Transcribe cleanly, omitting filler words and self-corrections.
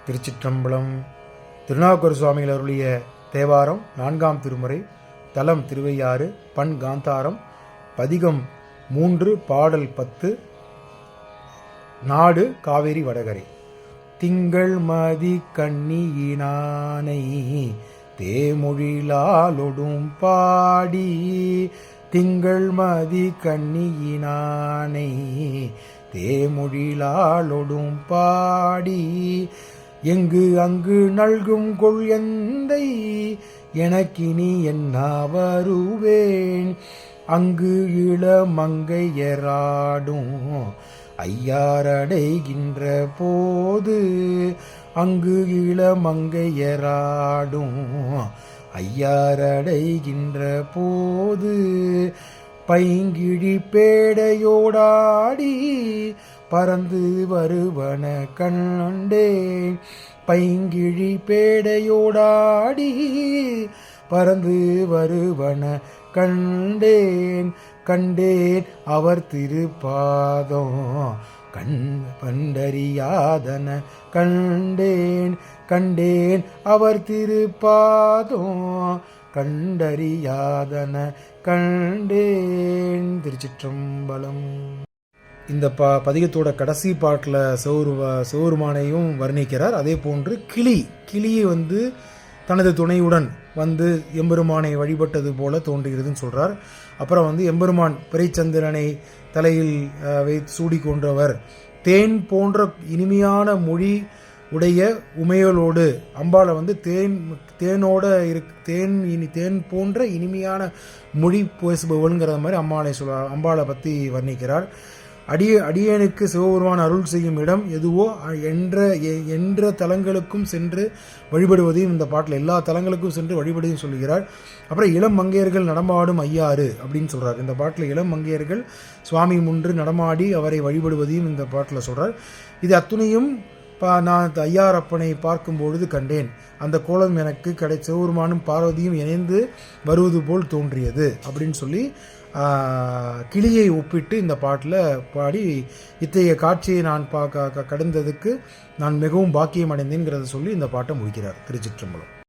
திருச்சிற்றம்பலம். திருநாவுக்கரசு சுவாமிகள் அருளிய தேவாரம் 4ஆம் திருமுறை, தலம் திருவையாறு, பண் காந்தாரம், பதிகம் 3, பாடல் 10, நாடு காவேரி வடகரை. திங்கள் மதி கண்ணியினானை தேமொழிலாலொடும் பாடி, திங்கள் மதி கண்ணியினானை தேமொழிலாலொடும் பாடி, எங்கு அங்கு நல்கும் கொள் எந்தை எனக்கினி என்ன வருவேன், அங்கு இளமங்கையராடும் ஐயாரடைகின்ற போது, அங்கு இளமங்கையராடும் ஐயாரடைகின்ற போது, பைங்கிழி பேடையோடாடி பறந்து வருவன கண்டேன், பைங்கிழி பேடையோடாடி பறந்து வருவன கண்டேன், கண்டேன் அவர் திருப்பாதம் கண்டறியாதன கண்டேன், கண்டேன் அவர் திருப்பாதம் கண்டறியாதன கண்டேன். திருச்சிற்றம்பலம். இந்த பதிகத்தோட கடைசி பாட்டில் சிவபெருமானையும் வர்ணிக்கிறார். அதே போன்று கிளியை தனது துணையுடன் எம்பெருமானை வழிபட்டது போல தோன்றுகிறதுன்னு சொல்றார். அப்புறம் எம்பெருமான் பிறைச்சந்திரனை தலையில் சூடி கொன்றவர், தேன் போன்ற இனிமையான மொழி உடைய உமையலோடு அம்பாளை தேனோட தேன் போன்ற இனிமையான மொழி பேசுபவள்ங்கிற மாதிரி அம்பாளை பற்றி வர்ணிக்கிறார். அடியேனுக்கு சிவபெருமான் அருள் செய்யும் இடம் எதுவோ என்ற தலங்களுக்கும் சென்று வழிபடுவதையும் இந்த பாட்டில் எல்லா தலங்களுக்கும் சென்று வழிபடுவதையும் சொல்லுகிறார். அப்புறம் இளம் மங்கையர்கள் நடமாடும் ஐயாறு அப்படின்னு சொல்கிறார். இந்த பாட்டில் இளம் மங்கையர்கள் சுவாமி முன்று நடமாடி அவரை வழிபடுவதையும் இந்த பாட்டில் சொல்கிறார். இது அத்துணையும் நான் ஐயாரப்பனை பார்க்கும் பொழுது கண்டேன், அந்த கோலம் எனக்கு சிவபெருமானும் பார்வதியும் இணைந்து வருவது போல் தோன்றியது அப்படின்னு சொல்லி கிளியை ஒப்பிட்டு இந்த பாட்டில் பாடி, இத்தகைய காட்சியை நான் கடந்ததுக்கு நான் மிகவும் பாக்கியம் அடைந்தேங்கிறத சொல்லி இந்த பாட்டை முடிக்கிறார். திருச்சிற்றம்பலம்.